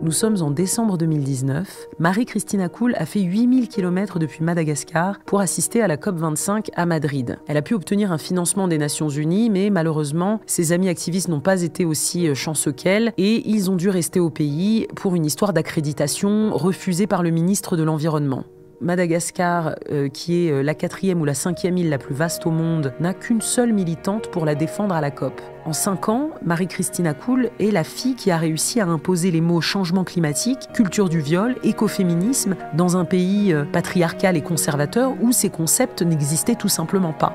Nous sommes en décembre 2019. Marie-Christine Coule a fait 8000 km depuis Madagascar pour assister à la COP25 à Madrid. Elle a pu obtenir un financement des Nations Unies, mais malheureusement, ses amis activistes n'ont pas été aussi chanceux qu'elle et ils ont dû rester au pays pour une histoire d'accréditation refusée par le ministre de l'Environnement. Madagascar, qui est la 4e ou la 5e île la plus vaste au monde, n'a qu'une seule militante pour la défendre à la COP. En 5 ans, Marie-Christine Coule est la fille qui a réussi à imposer les mots changement climatique, culture du viol, écoféminisme dans un pays patriarcal et conservateur où ces concepts n'existaient tout simplement pas.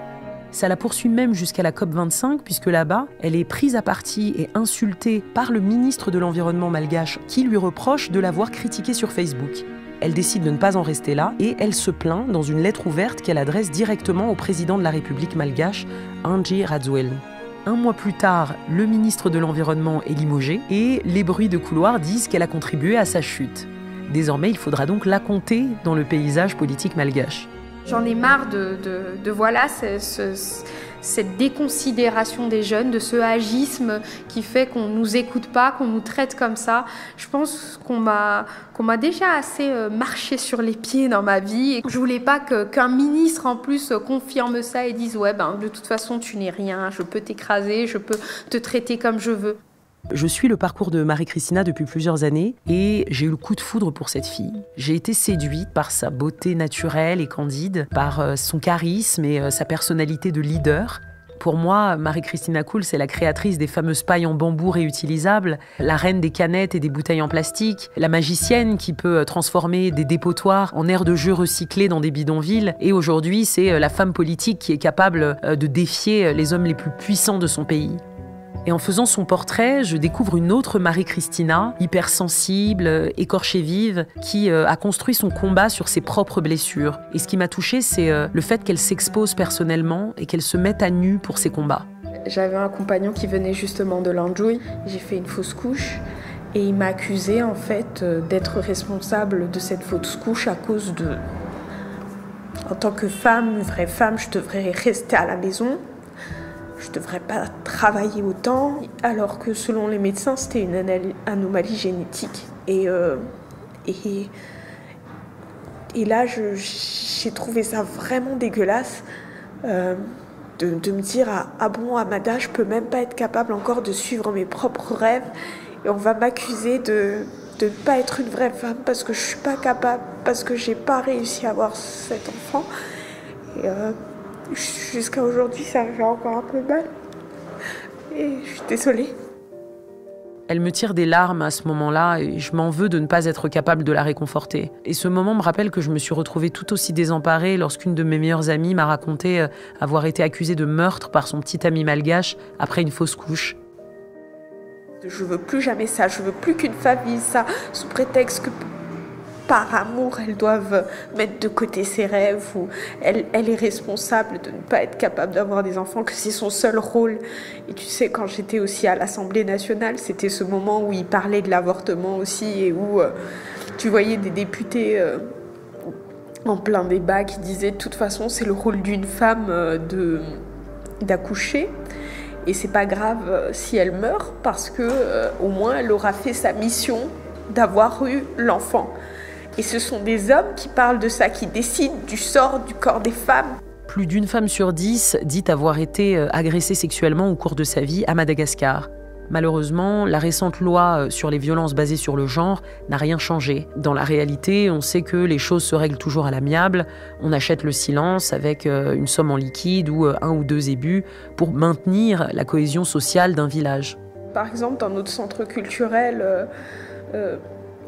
Ça la poursuit même jusqu'à la COP25, puisque là-bas, elle est prise à partie et insultée par le ministre de l'Environnement malgache qui lui reproche de l'avoir critiquée sur Facebook. Elle décide de ne pas en rester là et elle se plaint dans une lettre ouverte qu'elle adresse directement au président de la République malgache, Andry Rajoelina. 1 mois plus tard, le ministre de l'Environnement est limogé et les bruits de couloir disent qu'elle a contribué à sa chute. Désormais, il faudra donc la compter dans le paysage politique malgache. J'en ai marre de voilà, cette déconsidération des jeunes, de ce agisme qui fait qu'on ne nous écoute pas, qu'on nous traite comme ça. Je pense qu'on m'a déjà assez marché sur les pieds dans ma vie. Et je ne voulais pas qu'un ministre en plus confirme ça et dise « Ouais, de toute façon, tu n'es rien, je peux t'écraser, je peux te traiter comme je veux ». Je suis le parcours de Marie-Christina depuis plusieurs années et j'ai eu le coup de foudre pour cette fille. J'ai été séduite par sa beauté naturelle et candide, par son charisme et sa personnalité de leader. Pour moi, Marie-Christine Coule, c'est la créatrice des fameuses pailles en bambou réutilisables, la reine des canettes et des bouteilles en plastique, la magicienne qui peut transformer des dépotoirs en aires de jeu recyclées dans des bidonvilles. Et aujourd'hui, c'est la femme politique qui est capable de défier les hommes les plus puissants de son pays. Et en faisant son portrait, je découvre une autre Marie-Christina, hypersensible, écorchée vive, qui a construit son combat sur ses propres blessures. Et ce qui m'a touchée, c'est le fait qu'elle s'expose personnellement et qu'elle se mette à nu pour ses combats. J'avais un compagnon qui venait justement de l'Anjouï. J'ai fait une fausse couche et il m'a accusée en fait d'être responsable de cette fausse couche à cause de... En tant que femme, une vraie femme, je devrais rester à la maison. Je ne devrais pas travailler autant, alors que selon les médecins, c'était une anomalie génétique. Et là, j'ai trouvé ça vraiment dégueulasse de me dire « Ah bon, Amada, je ne peux même pas être capable encore de suivre mes propres rêves. Et on va m'accuser de ne pas être une vraie femme parce que je ne suis pas capable, parce que je n'ai pas réussi à avoir cet enfant. » Jusqu'à aujourd'hui, ça me fait encore un peu mal. Et je suis désolée. Elle me tire des larmes à ce moment-là et je m'en veux de ne pas être capable de la réconforter. Et ce moment me rappelle que je me suis retrouvée tout aussi désemparée lorsqu'une de mes meilleures amies m'a raconté avoir été accusée de meurtre par son petit ami malgache après une fausse couche. Je veux plus jamais ça. Je veux plus qu'une femme vive ça sous prétexte que par amour, elles doivent mettre de côté ses rêves ou elle est responsable de ne pas être capable d'avoir des enfants, que c'est son seul rôle. Et tu sais, quand j'étais aussi à l'Assemblée nationale, c'était ce moment où il parlait de l'avortement aussi et où tu voyais des députés en plein débat qui disaient de toute façon, c'est le rôle d'une femme d'accoucher. Et c'est pas grave si elle meurt parce que au moins elle aura fait sa mission d'avoir eu l'enfant. Et ce sont des hommes qui parlent de ça, qui décident du sort du corps des femmes. Plus d'une femme sur 10 dit avoir été agressée sexuellement au cours de sa vie à Madagascar. Malheureusement, la récente loi sur les violences basées sur le genre n'a rien changé. Dans la réalité, on sait que les choses se règlent toujours à l'amiable. On achète le silence avec une somme en liquide ou 1 ou 2 ébus pour maintenir la cohésion sociale d'un village. Par exemple, dans notre centre culturel,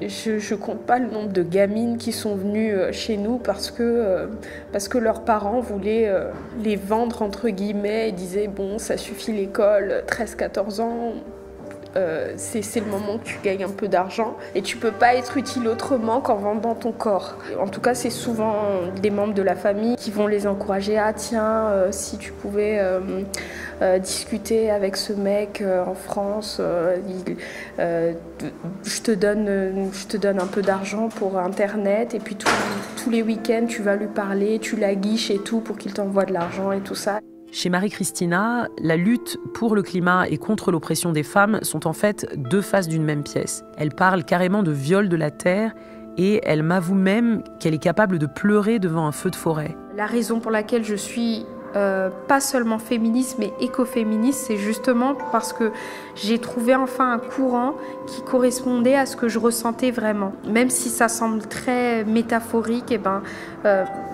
je compte pas le nombre de gamines qui sont venues chez nous parce que leurs parents voulaient les vendre entre guillemets et disaient bon, ça suffit l'école, 13-14 ans, c'est le moment que tu gagnes un peu d'argent et tu peux pas être utile autrement qu'en vendant ton corps. En tout cas, c'est souvent des membres de la famille qui vont les encourager. Ah tiens, si tu pouvais discuter avec ce mec en France, je te donne un peu d'argent pour Internet et puis tous les week-ends tu vas lui parler, tu la guiches et tout pour qu'il t'envoie de l'argent et tout ça. Chez Marie-Christina, la lutte pour le climat et contre l'oppression des femmes sont en fait deux faces d'une même pièce. Elle parle carrément de viol de la terre et elle m'avoue même qu'elle est capable de pleurer devant un feu de forêt. La raison pour laquelle je suis pas seulement féministe mais écoféministe, c'est justement parce que j'ai trouvé enfin un courant qui correspondait à ce que je ressentais vraiment. Même si ça semble très métaphorique,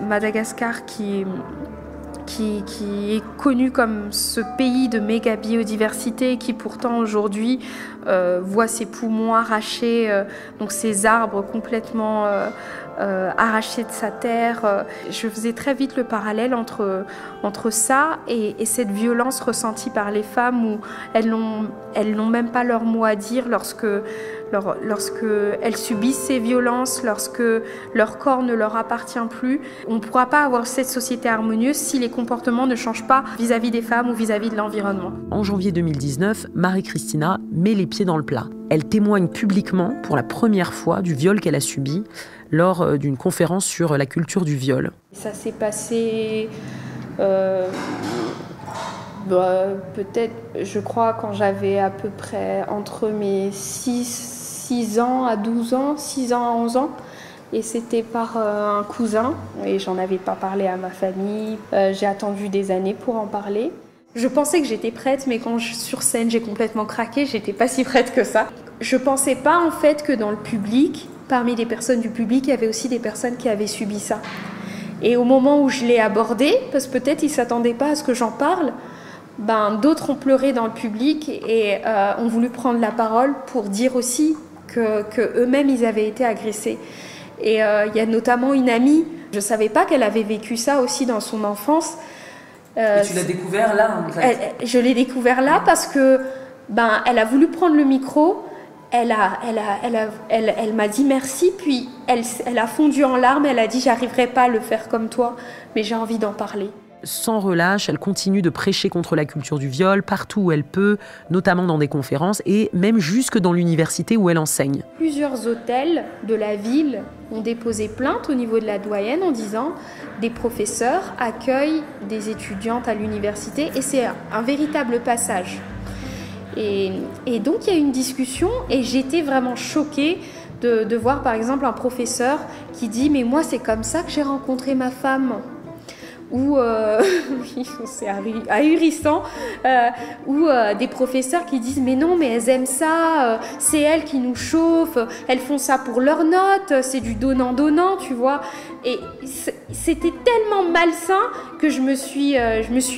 Madagascar qui est connu comme ce pays de méga biodiversité qui pourtant aujourd'hui voit ses poumons arrachés, donc ses arbres complètement arrachés de sa terre. Je faisais très vite le parallèle entre ça et cette violence ressentie par les femmes où elles n'ont même pas leur mot à dire lorsque elles subissent ces violences, lorsque leur corps ne leur appartient plus. On ne pourra pas avoir cette société harmonieuse si les comportements ne changent pas vis-à-vis des femmes ou vis-à-vis de l'environnement. En janvier 2019, Marie-Christina met les pieds dans le plat. Elle témoigne publiquement pour la première fois du viol qu'elle a subi lors d'une conférence sur la culture du viol. Ça s'est passé peut-être, je crois, quand j'avais à peu près entre mes 6 ans à 12 ans, 6 ans à 11 ans. Et c'était par un cousin, et j'en avais pas parlé à ma famille. J'ai attendu des années pour en parler. Je pensais que j'étais prête, mais quand sur scène j'ai complètement craqué, j'étais pas si prête que ça. Je pensais pas en fait que dans le public, parmi les personnes du public, il y avait aussi des personnes qui avaient subi ça. Et au moment où je l'ai abordé, parce que peut-être ils s'attendaient pas à ce que j'en parle, d'autres ont pleuré dans le public et ont voulu prendre la parole pour dire aussi que eux-mêmes ils avaient été agressés. Et il y a notamment une amie, je savais pas qu'elle avait vécu ça aussi dans son enfance. Et tu l'as découvert là en fait. Je l'ai découvert là parce que elle a voulu prendre le micro, elle m'a dit merci, puis elle a fondu en larmes, elle a dit j'arriverai pas à le faire comme toi, mais j'ai envie d'en parler. Sans relâche, elle continue de prêcher contre la culture du viol partout où elle peut, notamment dans des conférences et même jusque dans l'université où elle enseigne. Plusieurs hôtels de la ville ont déposé plainte au niveau de la doyenne en disant des professeurs accueillent des étudiantes à l'université et c'est un véritable passage. Et donc il y a eu une discussion et j'étais vraiment choquée de voir par exemple un professeur qui dit « mais moi c'est comme ça que j'ai rencontré ma femme ». Ou c'est ahurissant, ou des professeurs qui disent mais non, mais elles aiment ça, c'est elles qui nous chauffent, elles font ça pour leurs notes, c'est du donnant-donnant, tu vois. Et c'était tellement malsain que je me suis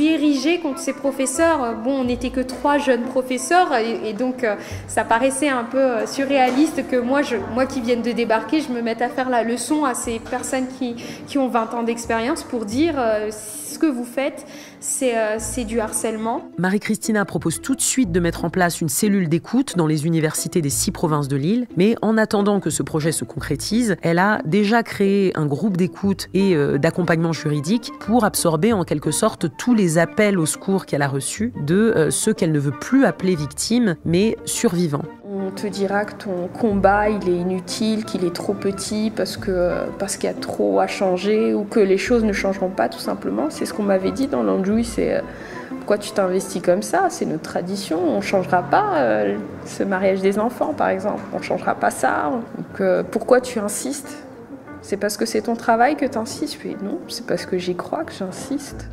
érigée contre ces professeurs. Bon, on n'était que 3 jeunes professeurs et donc ça paraissait un peu surréaliste que moi qui viens de débarquer, je me mette à faire la leçon à ces personnes qui ont 20 ans d'expérience pour dire ce que vous faites, c'est du harcèlement. Marie-Christina propose tout de suite de mettre en place une cellule d'écoute dans les universités des 6 provinces de l'île. Mais en attendant que ce projet se concrétise, elle a déjà créé un groupe d'écoute et d'accompagnement juridique pour absorber en quelque sorte tous les appels au secours qu'elle a reçus de ceux qu'elle ne veut plus appeler victimes, mais survivants. On te dira que ton combat il est inutile, qu'il est trop petit parce qu'il y a trop à changer ou que les choses ne changeront pas tout simplement. C'est ce qu'on m'avait dit dans l'Anjouï, c'est pourquoi tu t'investis comme ça, c'est notre tradition, on ne changera pas ce mariage des enfants par exemple, on ne changera pas ça. Donc pourquoi tu insistes ? C'est parce que c'est ton travail que tu insistes ? Non, c'est parce que j'y crois que j'insiste.